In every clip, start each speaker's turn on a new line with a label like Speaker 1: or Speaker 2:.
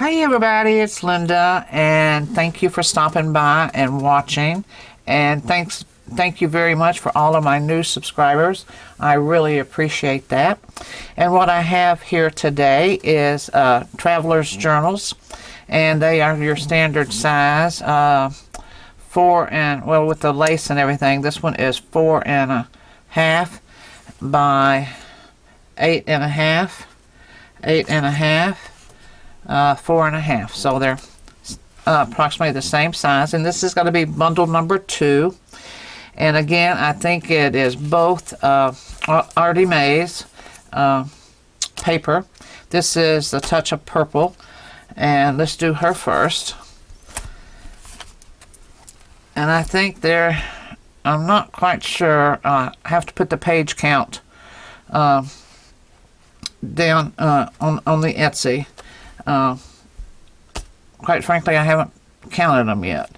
Speaker 1: Hi everybody, it's Linda, and thank you for stopping by and watching. And thank you very much for all of my new subscribers. I really appreciate that. And what I have here today is traveler's journals, and they are your standard size, 4 and, well, with the lace and everything. This one is 4.5 by 8.5, 8.5. 4.5, so they're approximately the same size, and this is going to be bundle number 2. And again, I think it is both ArtyMaze paper. This is the touch of purple, and let's do her first. And I think I'm not quite sure. I have to put the page count down on the Etsy. Quite frankly, I haven't counted them yet.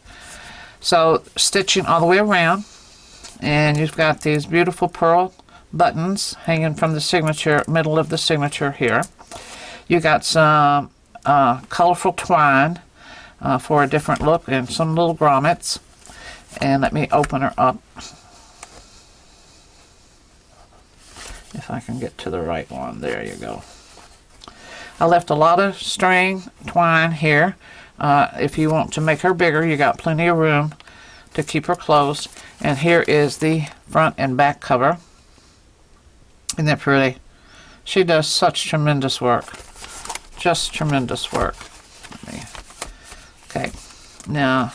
Speaker 1: So stitching all the way around, and you've got these beautiful pearl buttons hanging from the signature, middle of the signature here. You got some colorful twine for a different look, and some little grommets. And let me open her up, if I can get to the right one. There you go. I left a lot of string twine here. If you want to make her bigger, you got plenty of room to keep her closed. And here is the front and back cover. Isn't that pretty? She does such tremendous work. Just tremendous work. Okay, now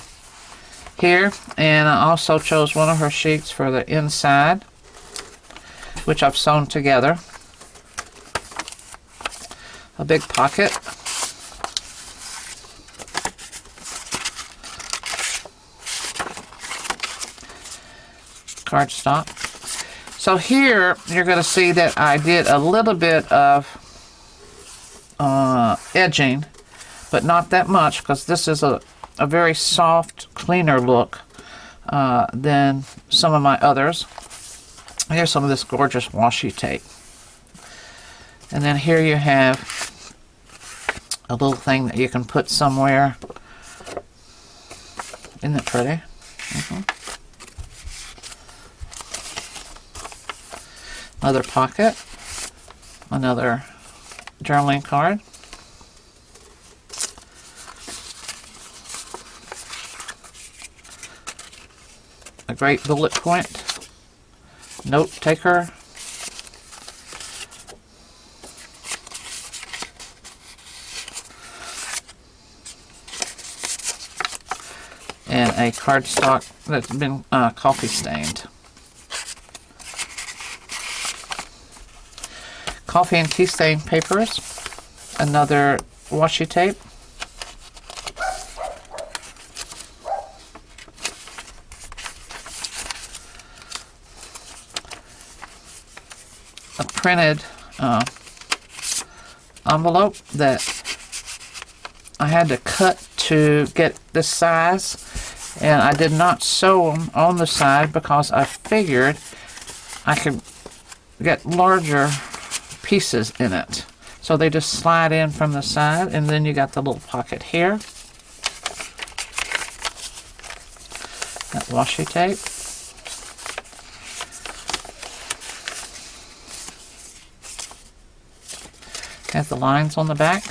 Speaker 1: here, and I also chose one of her sheets for the inside, which I've sewn together. A big pocket. Cardstock. So here you're going to see that I did a little bit of edging, but not that much, because this is a very soft, cleaner look than some of my others. Here's some of this gorgeous washi tape. And then here you have a little thing that you can put somewhere. Isn't it pretty? Another pocket. Another journaling card. A great bullet point. Note taker. And a cardstock that's been coffee stained. Coffee and tea stain papers. Another washi tape. A printed envelope that I had to cut to get this size, and I did not sew them on the side because I figured I could get larger pieces in it. So they just slide in from the side, and then you got the little pocket here. That washi tape. Has the lines on the back.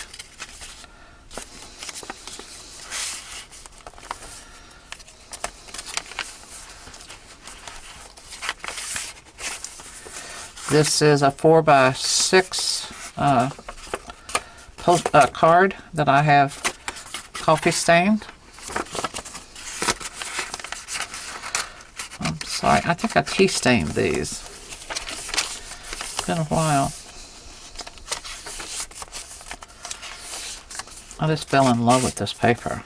Speaker 1: This is a 4x6 card that I have coffee stained. I'm sorry, I think I tea stained these. It's been a while. I just fell in love with this paper.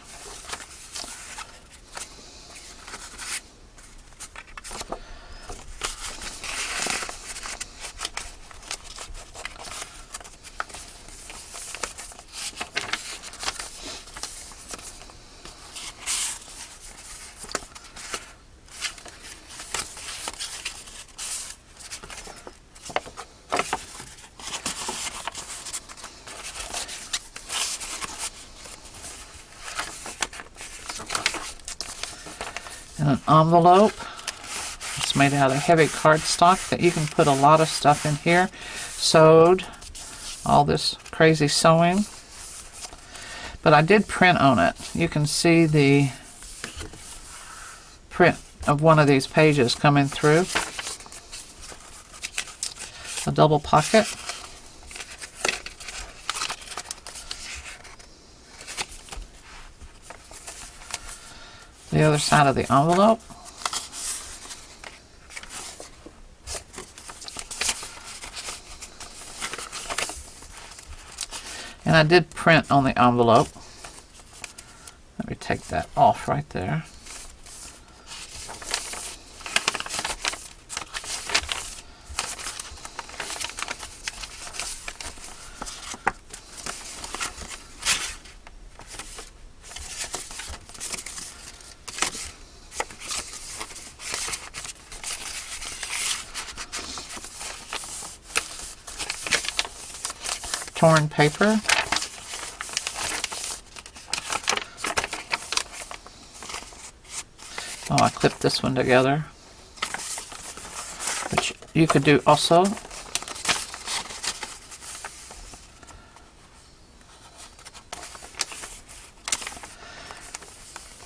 Speaker 1: an envelope. It's made out of heavy cardstock that you can put a lot of stuff in here. Sewed. All this crazy sewing. But I did print on it. You can see the print of one of these pages coming through. A double pocket. The other side of the envelope. And I did print on the envelope. Let me take that off right there. Torn paper. Oh, I clipped this one together, which you could do also.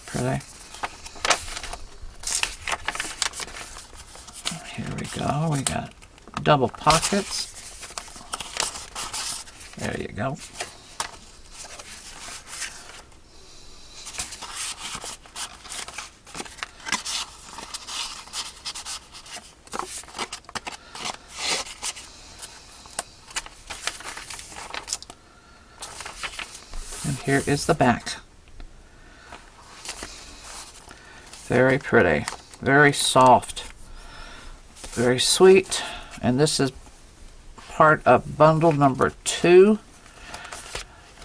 Speaker 1: Pretty. Here we go. We got double pockets. There you go. And here is the back. Very pretty, very soft, very sweet. And this is part of bundle number 2,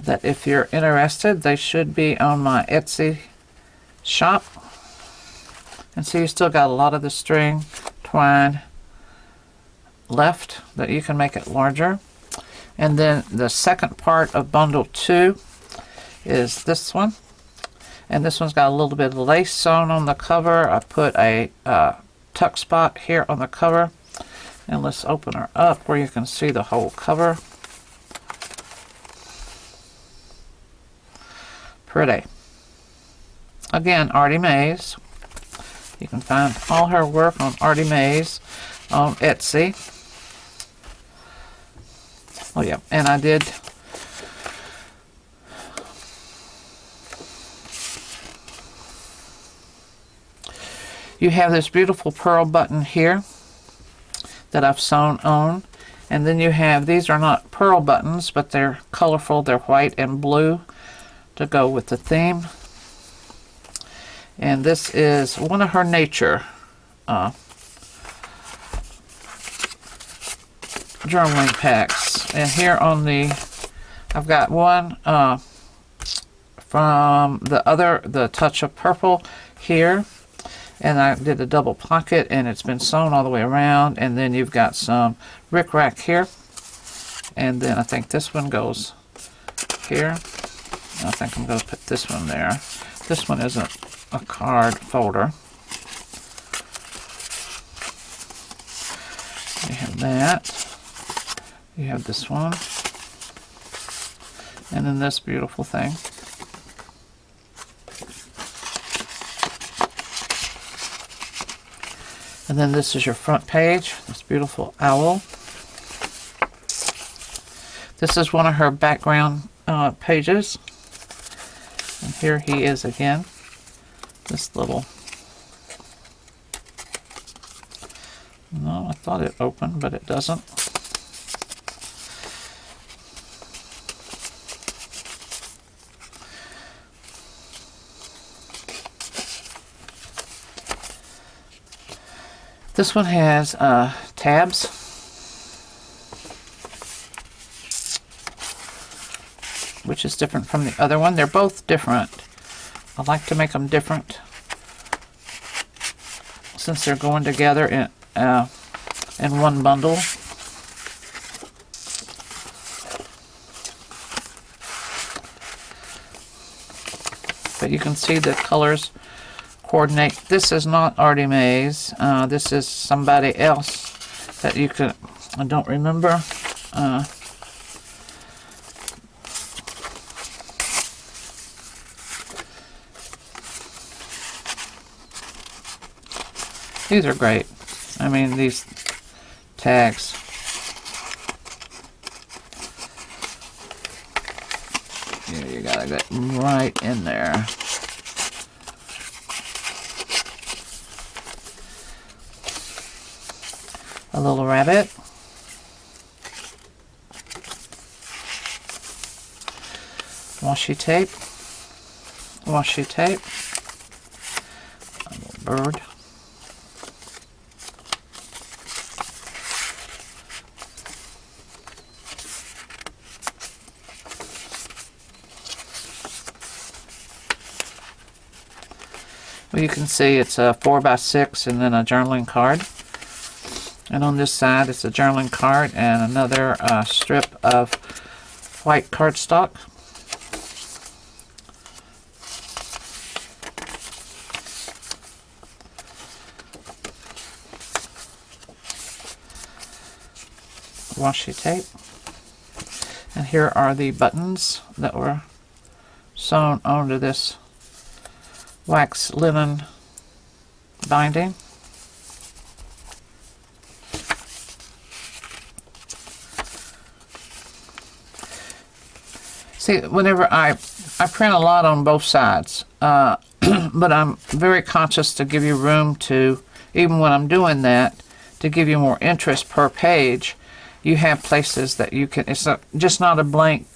Speaker 1: that if you're interested, they should be on my Etsy shop. And so you still got a lot of the string twine left that you can make it larger. And then the second part of bundle 2 is this one, and this one's got a little bit of lace sewn on the cover. I put a tuck spot here on the cover. And let's open her up where you can see the whole cover. Pretty. Again, ArtyMaze. You can find all her work on ArtyMaze on Etsy. Oh yeah, and I did you have this beautiful pearl button here that I've sewn on, and then you have, these are not pearl buttons, but they're colorful, they're white and blue to go with the theme. And this is one of her nature journaling packs. And here on the, I've got one from the Touch of Purple here. And I did a double pocket, and it's been sewn all the way around. And then you've got some rickrack here. And then I think this one goes here. I think I'm going to put this one there. This one isn't a card folder. You have that. You have this one. And then this beautiful thing. And then this is your front page, this beautiful owl. This is one of her background pages. And here he is again. This little... No, I thought it opened, but it doesn't. This one has tabs. Which is different from the other one. They're both different. I like to make them different since they're going together in one bundle. But you can see the colors coordinate. This is not ArtyMaze. This is somebody else that you could, I don't remember. These are great. I mean, these tags. Yeah, you gotta get right in there. A little rabbit. Washi tape. Washi tape. A little bird. Well, you can see it's a 4x6 and then a journaling card. And on this side it's a journaling card and another strip of white cardstock. Washi tape. And here are the buttons that were sewn onto this wax linen binding. See, whenever I print a lot on both sides, but I'm very conscious to give you room to, even when I'm doing that, to give you more interest per page. You have places that you can, it's just not a blank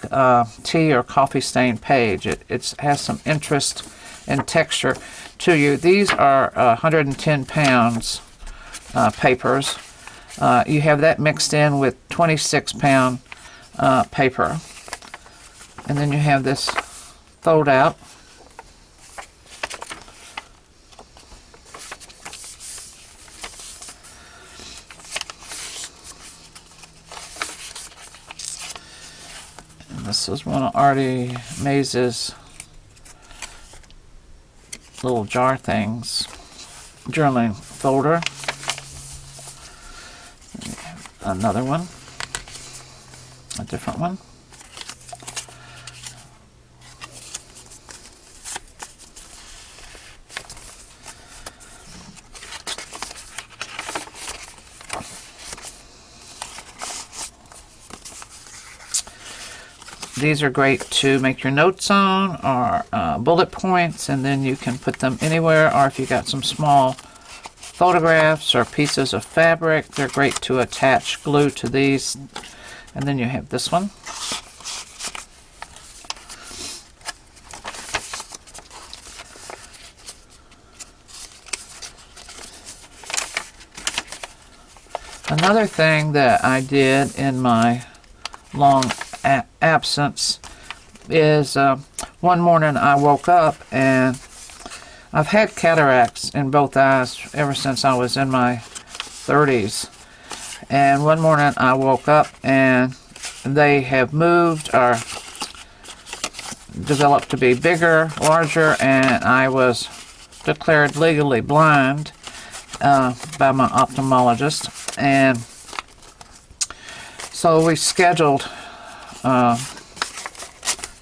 Speaker 1: tea or coffee stain page. It has some interest and texture to you. These are 110 pounds papers. You have that mixed in with 26-pound paper. And then you have this fold out. And this is one of ArtyMaze's little jar things, journaling folder. Another one, a different one. These are great to make your notes on, or bullet points, and then you can put them anywhere, or if you got some small photographs or pieces of fabric, they're great to attach glue to these. And then you have this one. Another thing that I did in my long absence is one morning I woke up, and I've had cataracts in both eyes ever since I was in my 30s. And one morning I woke up and they have moved or developed to be bigger, larger, and I was declared legally blind by my ophthalmologist. And so we scheduled,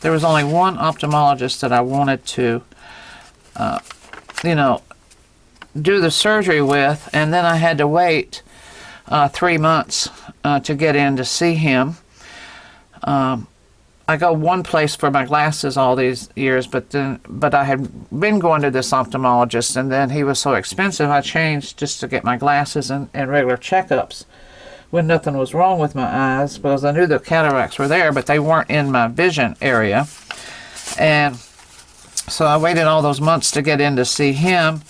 Speaker 1: there was only one ophthalmologist that I wanted to, you know, do the surgery with, and then I had to wait 3 months to get in to see him. I go one place for my glasses all these years, but I had been going to this ophthalmologist, and then he was so expensive I changed just to get my glasses and regular checkups when nothing was wrong with my eyes, because I knew the cataracts were there, but they weren't in my vision area. And so I waited all those months to get in to see him,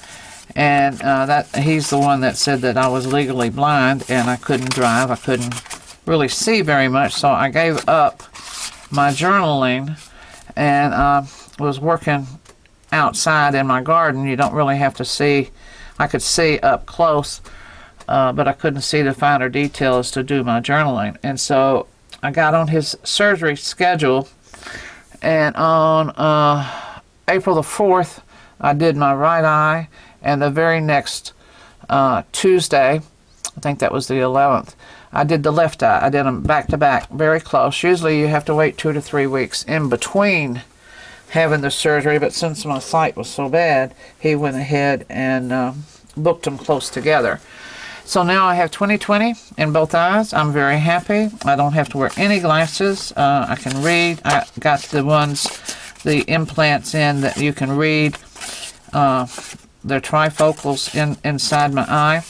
Speaker 1: and that he's the one that said that I was legally blind and I couldn't drive, I couldn't really see very much, so I gave up my journaling and was working outside in my garden. You don't really have to see, I could see up close, but I couldn't see the finer details to do my journaling. And so I got on his surgery schedule, and on April the 4th I did my right eye, and the very next Tuesday, I think that was the 11th, I did the left eye. I did them back to back, very close. Usually you have to wait 2 to 3 weeks in between having the surgery, but since my sight was so bad, he went ahead and booked them close together. So now I have 20/20 in both eyes. I'm very happy. I don't have to wear any glasses. I can read. I got the implants in that you can read. They're trifocals inside my eye.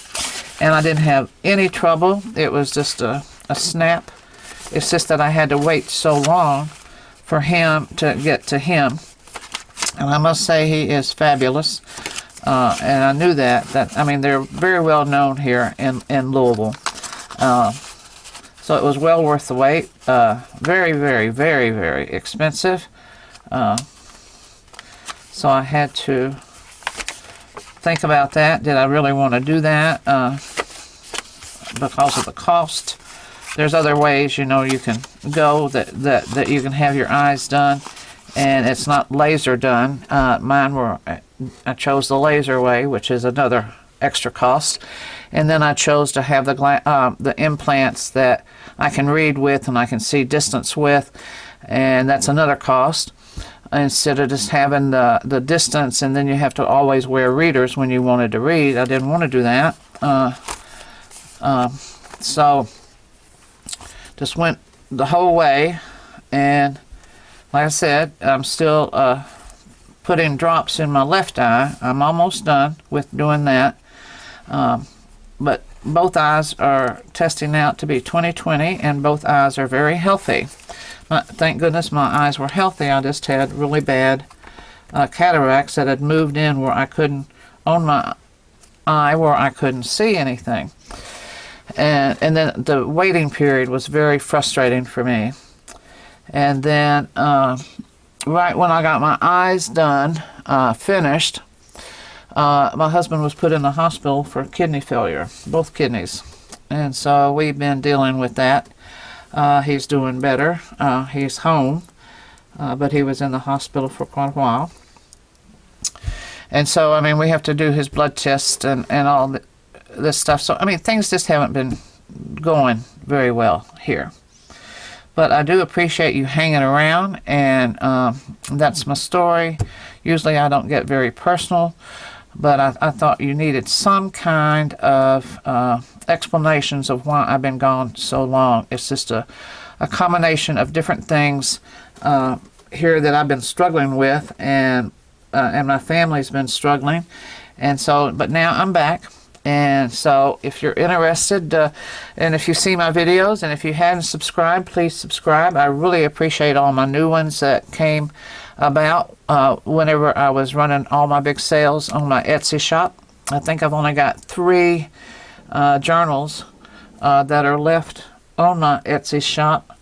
Speaker 1: And I didn't have any trouble. It was just a snap. It's just that I had to wait so long for him to get to him. And I must say he is fabulous. And I knew that. I mean, they're very well known here in Louisville. So it was well worth the wait. Very, very, very, very expensive. So I had to think about that. Did I really want to do that? Because of the cost. There's other ways, you know, you can go that you can have your eyes done, and it's not laser done. Mine were, I chose the laser way, which is another extra cost, and then I chose to have the implants that I can read with and I can see distance with, and that's another cost. Instead of just having the distance and then you have to always wear readers when you wanted to read. I didn't want to do that. So just went the whole way, and like I said, I'm still putting drops in my left eye. I'm almost done with doing that. But both eyes are testing out to be 20/20, and both eyes are very healthy. Thank goodness my eyes were healthy. I just had really bad cataracts that had moved in where I couldn't, on my eye where I couldn't see anything. And then the waiting period was very frustrating for me. And then right when I got my eyes done, finished, my husband was put in the hospital for kidney failure, both kidneys. And so we've been dealing with that. He's doing better. He's home, but he was in the hospital for quite a while. And so, I mean, we have to do his blood test and all this stuff. So, I mean, things just haven't been going very well here. But I do appreciate you hanging around, and that's my story. Usually I don't get very personal, but I thought you needed some kind of explanations of why I've been gone so long. It's just a combination of different things here that I've been struggling with, and my family's been struggling, and so, but now I'm back. And so if you're interested, and if you see my videos, and if you hadn't subscribed, please subscribe. I really appreciate all my new ones that came about whenever I was running all my big sales on my Etsy shop. I think I've only got 3 journals that are left on my Etsy shop.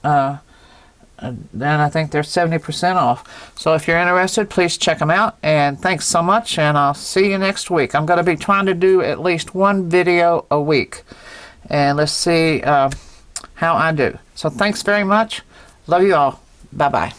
Speaker 1: And I think they're 70% off. So if you're interested, please check them out. And thanks so much, and I'll see you next week. I'm going to be trying to do at least 1 video a week. And let's see how I do. So thanks very much. Love you all. Bye-bye.